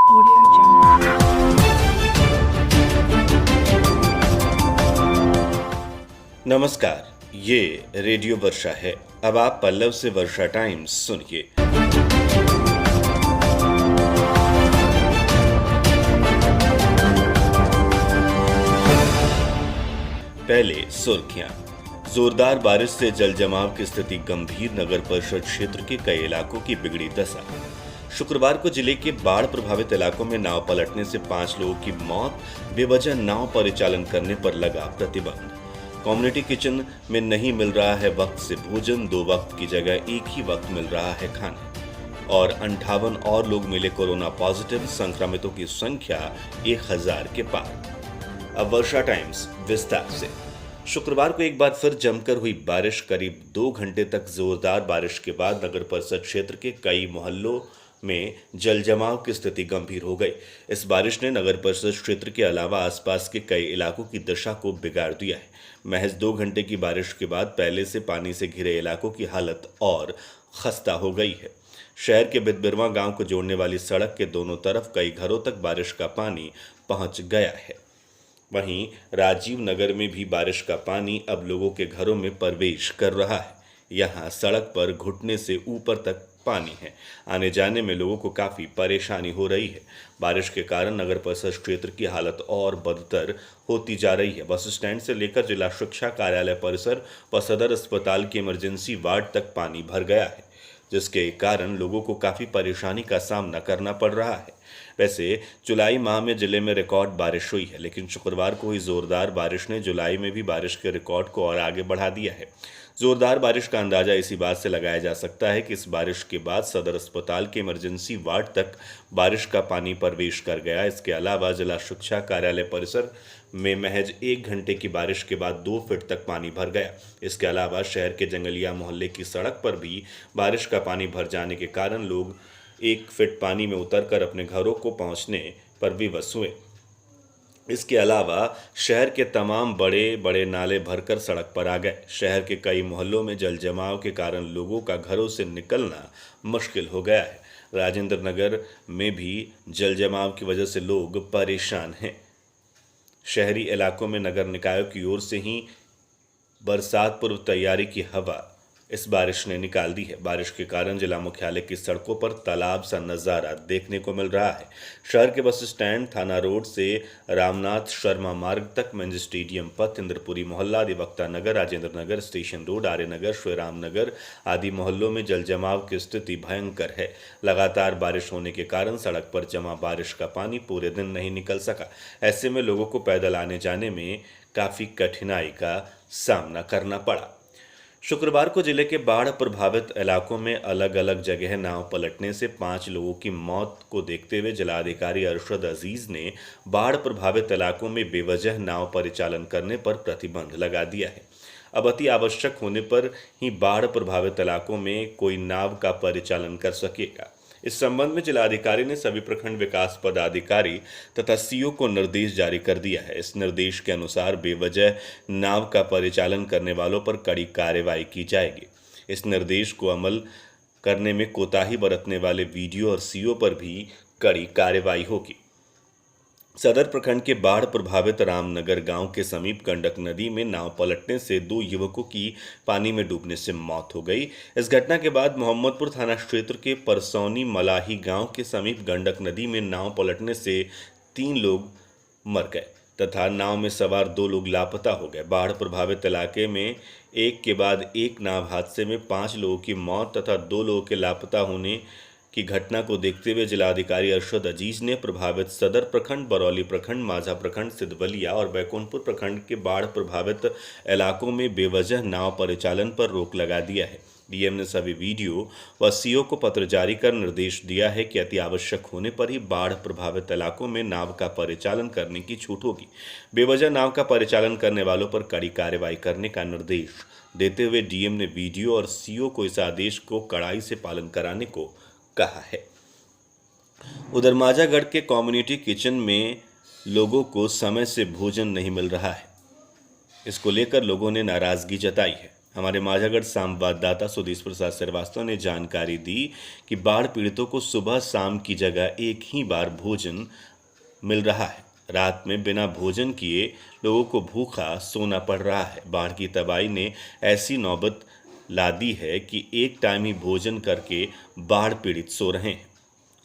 Audio Jungle. नमस्कार, ये radio वर्षा है। अब आप पल्लव से वर्षा टाइम्स सुनिए। पहले सुर्खियां। जोरदार बारिश से जल जमाव की स्थिति गंभीर, नगर परिषद क्षेत्र के कई इलाकों की बिगड़ी दशा। शुक्रवार को जिले के बाढ़ प्रभावित इलाकों में नाव पलटने से 5 लोगों की मौत, बेवजह नाव परिचालन करने पर लगा प्रतिबंध। कम्युनिटी किचन में नहीं मिल रहा है वक्त से भोजन, 2 वक्त की जगह एक ही वक्त मिल रहा है खाना। और 58 और लोग मिले कोरोना पॉजिटिव, संक्रमितों की संख्या 1000 के पार। अब वर्षा टाइम्स विस्तार से। शुक्रवार को एक बार फिर जमकर हुई बारिश, करीब 2 घंटे तक जोरदार बारिश के बाद नगर परिषद क्षेत्र के कई मोहल्लों में जल जमाव की स्थिति गंभीर हो गई। इस बारिश ने नगर परिषद क्षेत्र के अलावा आसपास के कई इलाकों की दशा को बिगाड़ दिया है। महज 2 घंटे की बारिश के बाद पहले से पानी से घिरे इलाकों की हालत और खस्ता हो गई है। शहर के बिदबिरवा गांव को जोड़ने वाली सड़क के दोनों तरफ कई घरों तक बारिश का पानी पहुंच गया है। वहीं राजीव नगर में भी बारिश का पानी अब लोगों के घरों में प्रवेश कर रहा है। यहां सड़क पर घुटने से ऊपर तक पानी है। आने जाने में लोगों को काफी परेशानी हो रही है। बारिश के कारण नगर परिषद क्षेत्र की हालत और बदतर होती जा रही है। बस स्टैंड से लेकर जिला शिक्षा कार्यालय परिसर व सदर अस्पताल के इमरजेंसी वार्ड तक पानी भर गया है, जिसके कारण लोगों को काफी परेशानी का सामना करना पड़ रहा है। वैसे जुलाई माह में जिले में रिकॉर्ड बारिश हुई है, लेकिन शुक्रवार को हुई जोरदार बारिश ने जुलाई में भी बारिश के रिकॉर्ड को और आगे बढ़ा दिया है। जोरदार बारिश का अंदाजा इसी बात से लगाया जा सकता है कि इस बारिश के बाद सदर अस्पताल के इमरजेंसी वार्ड तक बारिश का पानी प्रवेश कर गया। इसके अलावा जिला शिक्षा कार्यालय परिसर में महज 1 घंटे की बारिश के बाद 2 फीट तक पानी भर गया। इसके अलावा शहर के जंगलिया मोहल्ले की सड़क पर भी बारिश का पानी भर जाने के कारण लोग 1 फीट पानी में उतरकर अपने घरों को पहुंचने पर विवश हुए। इसके अलावा शहर के तमाम बड़े बड़े नाले भरकर सड़क पर आ गए। शहर के कई मोहल्लों में जल जमाव के कारण लोगों का घरों से निकलना मुश्किल हो गया है। राजेंद्र नगर में भी जल जमाव की वजह से लोग परेशान हैं। शहरी इलाकों में नगर निकायों की ओर से ही बरसात पूर्व तैयारी की हवा इस बारिश ने निकाल दी है। बारिश के कारण जिला मुख्यालय की सड़कों पर तालाब सा नजारा देखने को मिल रहा है। शहर के बस स्टैंड, थाना रोड से रामनाथ शर्मा मार्ग तक, मंज स्टेडियम पथ, इंद्रपुरी मोहल्ला, अधिवक्ता नगर, राजेंद्र नगर, स्टेशन रोड, आर्य नगर, श्रीराम नगर आदि मोहल्लों में जल जमाव की स्थिति भयंकर है। लगातार बारिश होने के कारण सड़क पर जमा बारिश का पानी पूरे दिन नहीं निकल सका। ऐसे में लोगों को पैदल आने जाने में काफी कठिनाई का सामना करना पड़ा। शुक्रवार को जिले के बाढ़ प्रभावित इलाकों में अलग अलग जगह नाव पलटने से 5 लोगों की मौत को देखते हुए जिलाधिकारी अरशद अजीज ने बाढ़ प्रभावित इलाकों में बेवजह नाव परिचालन करने पर प्रतिबंध लगा दिया है। अब अति आवश्यक होने पर ही बाढ़ प्रभावित इलाकों में कोई नाव का परिचालन कर सकेगा। इस संबंध में जिलाधिकारी ने सभी प्रखंड विकास पदाधिकारी तथा सीओ को निर्देश जारी कर दिया है। इस निर्देश के अनुसार बेवजह नाव का परिचालन करने वालों पर कड़ी कार्रवाई की जाएगी। इस निर्देश को अमल करने में कोताही बरतने वाले वीडियो और सीओ पर भी कड़ी कार्रवाई होगी। सदर प्रखंड के बाढ़ प्रभावित रामनगर गांव के समीप गंडक नदी में नाव पलटने से 2 युवकों की पानी में डूबने से मौत हो गई। इस घटना के बाद मोहम्मदपुर थाना क्षेत्र के परसौनी मलाही गांव के समीप गंडक नदी में नाव पलटने से 3 लोग मर गए तथा नाव में सवार 2 लोग लापता हो गए। बाढ़ प्रभावित इलाके में एक के बाद एक नाव हादसे में 5 लोगों की मौत तथा 2 लोगों के लापता होने की घटना को देखते हुए जिलाधिकारी अरशद अजीज ने प्रभावित सदर प्रखंड, बरौली प्रखंड, माझा प्रखंड, सिद्धवलिया और बैकुंठपुर प्रखंड के बाढ़ प्रभावित इलाकों में बेवजह नाव परिचालन पर रोक लगा दिया है। डीएम ने सभी वीडियो व सीओ को पत्र जारी कर निर्देश दिया है कि अति आवश्यक होने पर ही बाढ़ प्रभावित इलाकों में नाव का परिचालन करने की छूट होगी। बेवजह नाव का परिचालन करने वालों पर कड़ी कार्रवाई करने का निर्देश देते हुए डीएम ने वीडियो और सीओ को इस आदेश को कड़ाई से पालन कराने को कहा है। उधर माझागढ़ के कम्युनिटी किचन में लोगों को समय से भोजन नहीं मिल रहा है। इसको लेकर लोगों ने नाराजगी जताई है। हमारे माझागढ़ संवाददाता सुदेश प्रसाद श्रीवास्तव ने जानकारी दी कि बाढ़ पीड़ितों को सुबह शाम की जगह एक ही बार भोजन मिल रहा है। रात में बिना भोजन किए लोगों को भूखा सोना पड़ रहा है। बाढ़ की तबाही ने ऐसी नौबत ला दी है कि एक टाइम ही भोजन करके बाढ़ पीड़ित सो रहे हैं।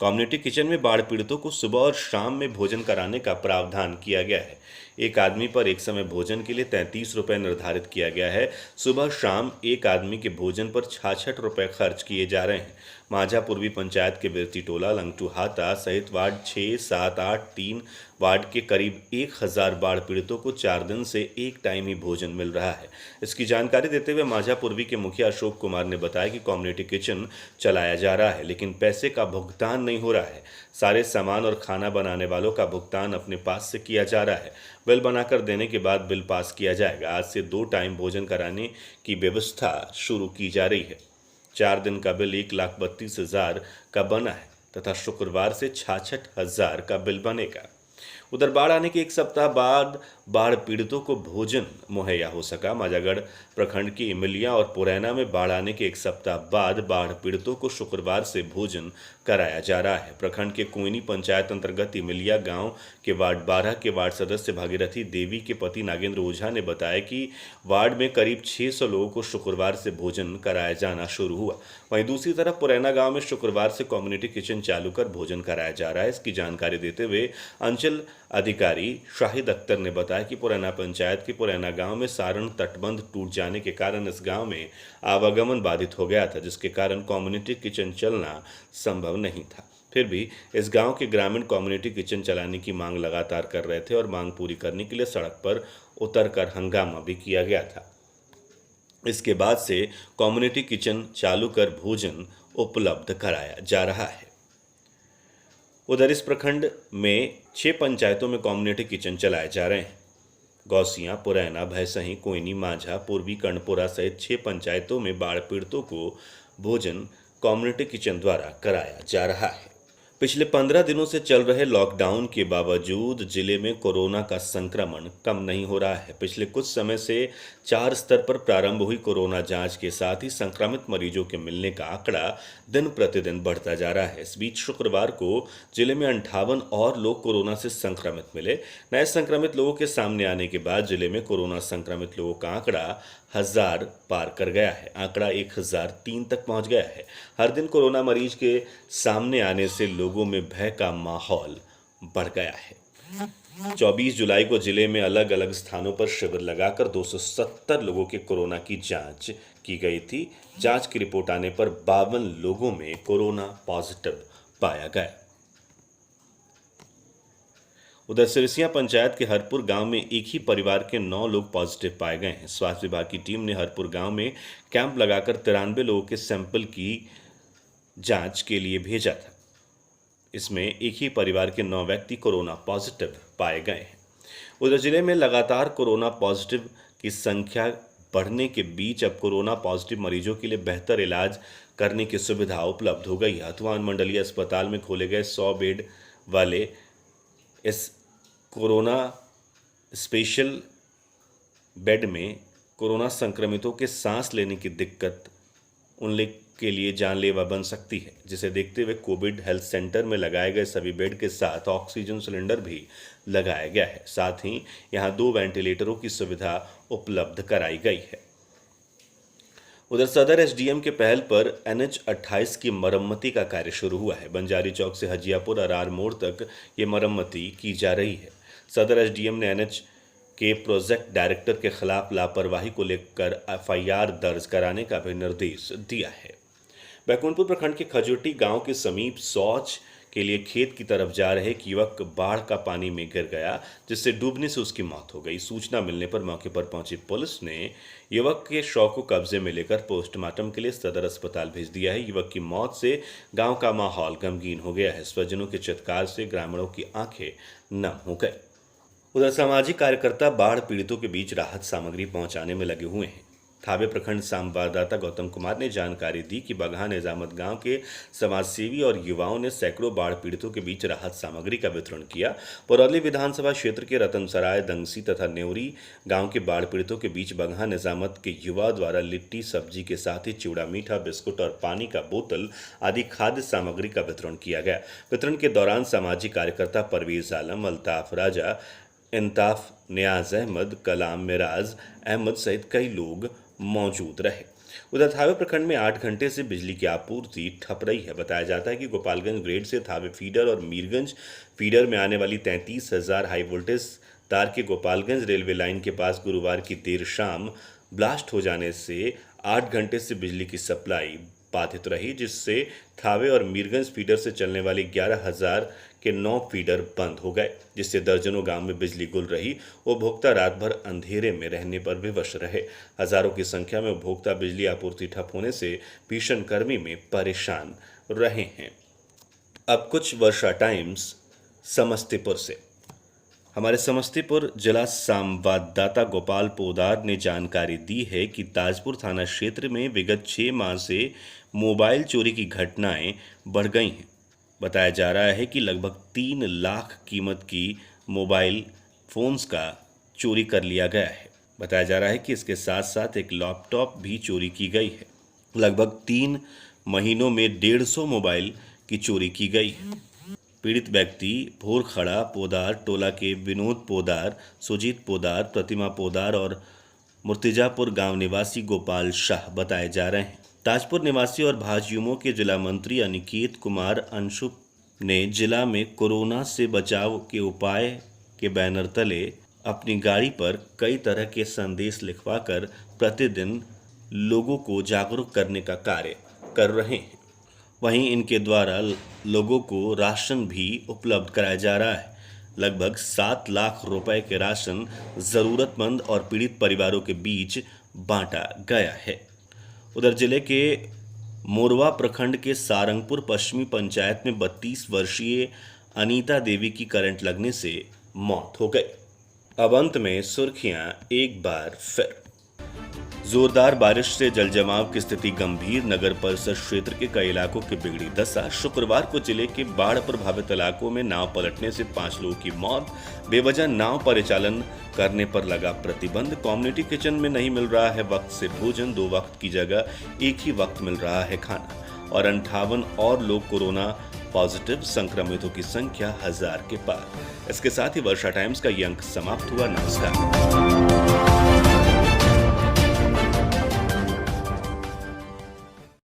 कम्युनिटी किचन में बाढ़ पीड़ितों को सुबह और शाम में भोजन कराने का प्रावधान किया गया है। एक आदमी पर एक समय भोजन के लिए 33 रुपये निर्धारित किया गया है। सुबह शाम एक आदमी के भोजन पर 66 रुपये खर्च किए जा रहे हैं। माझा पूर्वी पंचायत के बिरती टोला, लंगटूहाता सहित वार्ड 6, 7, 8, 3 वार्ड के करीब 1000 बाढ़ पीड़ितों को 4 दिन से एक टाइम ही भोजन मिल रहा है। इसकी जानकारी देते हुए माझा पूर्वी के मुखिया अशोक कुमार ने बताया कि कम्युनिटी किचन चलाया जा रहा है, लेकिन पैसे का भुगतान नहीं हो रहा है। सारे सामान और खाना बनाने वालों का भुगतान अपने पास से किया जा रहा है। बिल बनाकर देने के बाद बिल पास किया जाएगा। आज से 2 टाइम भोजन कराने की व्यवस्था शुरू की जा रही है। 4 दिन का बिल 1,32,000 का बना है तथा शुक्रवार से 66,000 का बिल बनेगा। उधर बाढ़ आने के एक सप्ताह बाद बाढ़ पीड़ितों को भोजन मुहैया हो सका। माझागढ़ प्रखंड की इमलिया और पुरैना में बाढ़ आने के एक सप्ताह बाद बाढ़ पीड़ितों को शुक्रवार से भोजन कराया जा रहा है। प्रखंड के कुइनी पंचायत अंतर्गत इमलिया गांव के वार्ड 12 के वार्ड सदस्य भागीरथी देवी के पति नागेंद्र ओझा ने बताया कि वार्ड में करीब 600 लोगों को शुक्रवार से भोजन कराया जाना शुरू हुआ। वहीं दूसरी तरफ पुरैना गांव में शुक्रवार से कम्युनिटी किचन चालू कर भोजन कराया जा रहा है। इसकी जानकारी देते हुए अंचल अधिकारी शाहिद अख्तर ने बताया कि पुरैना पंचायत के पुरैना गांव में सारण तटबंध टूट जाने के कारण इस गांव में आवागमन बाधित हो गया था, जिसके कारण कम्युनिटी किचन चलना संभव नहीं था। फिर भी इस गांव के ग्रामीण कम्युनिटी किचन चलाने की मांग लगातार कर रहे थे और मांग पूरी करने के लिए सड़क पर उतरकर हंगामा भी किया गया था। इसके बाद से कम्युनिटी किचन चालू कर भोजन उपलब्ध कराया जा रहा है। उधर इस प्रखंड में 6 पंचायतों में कम्युनिटी किचन चलाए जा रहे हैं। गौसियां, पुरैना, भैंसही, कोइनी, माझा, पूर्वी कर्णपुरा सहित 6 पंचायतों में बाढ़ पीड़ितों को भोजन कम्युनिटी किचन द्वारा कराया जा रहा है। पिछले 15 दिनों से चल रहे लॉकडाउन के बावजूद जिले में कोरोना का संक्रमण कम नहीं हो रहा है। पिछले कुछ समय से 4 स्तर पर प्रारंभ हुई कोरोना जांच के साथ ही संक्रमित मरीजों के मिलने का आंकड़ा दिन प्रतिदिन बढ़ता जा रहा है। इस बीच शुक्रवार को जिले में 58 और लोग कोरोना से संक्रमित मिले। नए संक्रमित लोगों के सामने आने के बाद जिले में कोरोना संक्रमित लोगों का आंकड़ा 1000 पार कर गया है। आंकड़ा 1003 तक पहुंच गया है। हर दिन कोरोना मरीज के सामने आने से लोगों में भय का माहौल बढ़ गया है। 24 जुलाई को जिले में अलग अलग स्थानों पर शिविर लगाकर 270 लोगों के कोरोना की जांच की गई थी। जांच की रिपोर्ट आने पर 52 लोगों में कोरोना पॉजिटिव पाया गया। उधर सिरसिया पंचायत के हरपुर गांव में एक ही परिवार के 9 लोग पॉजिटिव पाए गए हैं। स्वास्थ्य विभाग की टीम ने हरपुर गांव में कैंप लगाकर 93 लोगों के सैंपल की जांच के लिए भेजा था। इसमें एक ही परिवार के 9 व्यक्ति कोरोना पॉजिटिव पाए गए हैं। उधर जिले में लगातार कोरोना पॉजिटिव की संख्या बढ़ने के बीच अब कोरोना पॉजिटिव मरीजों के लिए बेहतर इलाज करने की सुविधा उपलब्ध हो गई है। हथुआन मंडलीय अस्पताल में खोले गए 100 बेड वाले इस कोरोना स्पेशल बेड में कोरोना संक्रमितों के सांस लेने की दिक्कत उन के लिए जानलेवा बन सकती है, जिसे देखते हुए कोविड हेल्थ सेंटर में लगाए गए सभी बेड के साथ ऑक्सीजन सिलेंडर भी लगाया गया है। साथ ही यहां 2 वेंटिलेटरों की सुविधा उपलब्ध कराई गई है। उधर सदर एसडीएम के पहल पर NH 28 की मरम्मती का कार्य शुरू हुआ है। बंजारी चौक से हजियापुर अरार मोड़ तक ये मरम्मती की जा रही है। सदर एसडीएम ने NH के प्रोजेक्ट डायरेक्टर के खिलाफ लापरवाही को लेकर FIR दर्ज कराने का भी निर्देश दिया है। बैकुंठपुर प्रखंड के खजूटी गांव के समीप शौच के लिए खेत की तरफ जा रहे एक युवक बाढ़ का पानी में गिर गया, जिससे डूबने से उसकी मौत हो गई। सूचना मिलने पर मौके पर पहुंची पुलिस ने युवक के शव को कब्जे में लेकर पोस्टमार्टम के लिए सदर अस्पताल भेज दिया है। युवक की मौत से गांव का माहौल गमगीन हो गया है। स्वजनों के चित्कार से ग्रामीणों की आंखें नम हो गई। उधर सामाजिक कार्यकर्ता बाढ़ पीड़ितों के बीच राहत सामग्री पहुंचाने में लगे हुए हैं। थावे प्रखंड संवाददाता गौतम कुमार ने जानकारी दी कि बगहा निजामत गांव के समाजसेवी और युवाओं ने सैकड़ों बाढ़ पीड़ितों के बीच राहत सामग्री का वितरण किया। परौली विधानसभा क्षेत्र के रतनसराय, दंगसी तथा नेवरी गांव के बाढ़ पीड़ितों के बीच बगहा निजामत के युवा द्वारा लिट्टी, सब्जी के साथ ही चिवड़ा, मीठा, बिस्कुट और पानी का बोतल आदि खाद्य सामग्री का वितरण किया गया। वितरण के दौरान सामाजिक कार्यकर्ता परवेज आलम, अल्ताफ राजा, इंताफ, नियाज अहमद, कलाम, मिराज अहमद सहित कई लोग मौजूद रहे। उधर थावे प्रखंड में 8 घंटे से बिजली की आपूर्ति ठप रही है। बताया जाता है कि गोपालगंज ग्रेड से थावे फीडर और मीरगंज फीडर में आने वाली 33,000 हाई वोल्टेज तार के गोपालगंज रेलवे लाइन के पास गुरुवार की देर शाम ब्लास्ट हो जाने से 8 घंटे से बिजली की सप्लाई बाधित रही, जिससे थावे और मीरगंज फीडर से चलने वाली 11,000 के 9 फीडर बंद हो गए, जिससे दर्जनों गांव में बिजली गुल रही। उपभोक्ता रात भर अंधेरे में रहने पर विवश रहे। हजारों की संख्या में उपभोक्ता बिजली आपूर्ति ठप होने से भीषण गर्मी में परेशान रहे हैं। अब कुछ वर्षा टाइम्स समस्तीपुर से। हमारे समस्तीपुर जिला संवाददाता गोपाल पोदार ने जानकारी दी है कि ताजपुर थाना क्षेत्र में विगत 6 माह से मोबाइल चोरी की घटनाएं बढ़ गई हैं। बताया जा रहा है कि लगभग 3 लाख कीमत की मोबाइल फोन्स का चोरी कर लिया गया है। बताया जा रहा है कि इसके साथ साथ एक लैपटॉप भी चोरी की गई है। लगभग 3 महीनों में 150 मोबाइल की चोरी की गई है। पीड़ित व्यक्ति भोरखड़ा पोदार टोला के विनोद पोदार, सुजीत पोदार, प्रतिमा पोदार और मुर्तिजापुर गांव निवासी गोपाल शाह बताए जा रहे हैं। ताजपुर निवासी और भाजयुमो के जिला मंत्री अनिकेत कुमार अंशुप ने जिला में कोरोना से बचाव के उपाय के बैनर तले अपनी गाड़ी पर कई तरह के संदेश लिखवाकर प्रतिदिन लोगों को जागरूक करने का कार्य कर रहे हैं। वहीं इनके द्वारा लोगों को राशन भी उपलब्ध कराया जा रहा है। लगभग 7 लाख रुपए के राशन जरूरतमंद और पीड़ित परिवारों के बीच बांटा गया है। उधर जिले के मोरवा प्रखंड के सारंगपुर पश्चिमी पंचायत में 32 वर्षीय अनीता देवी की करंट लगने से मौत हो गई। अब अंत में सुर्खियां एक बार फिर। जोरदार बारिश से जलजमाव की स्थिति गंभीर, नगर परिषद क्षेत्र के कई इलाकों की बिगड़ी दशा। शुक्रवार को जिले के बाढ़ प्रभावित इलाकों में नाव पलटने से 5 लोगों की मौत। बेवजह नाव परिचालन करने पर लगा प्रतिबंध। कम्युनिटी किचन में नहीं मिल रहा है वक्त से भोजन, 2 वक्त की जगह एक ही वक्त मिल रहा है खाना। और 58 और लोग कोरोना पॉजिटिव, संक्रमितों की संख्या 1000 के पार। इसके साथ ही वर्षा टाइम्स का ये अंक समाप्त हुआ। नमस्कार।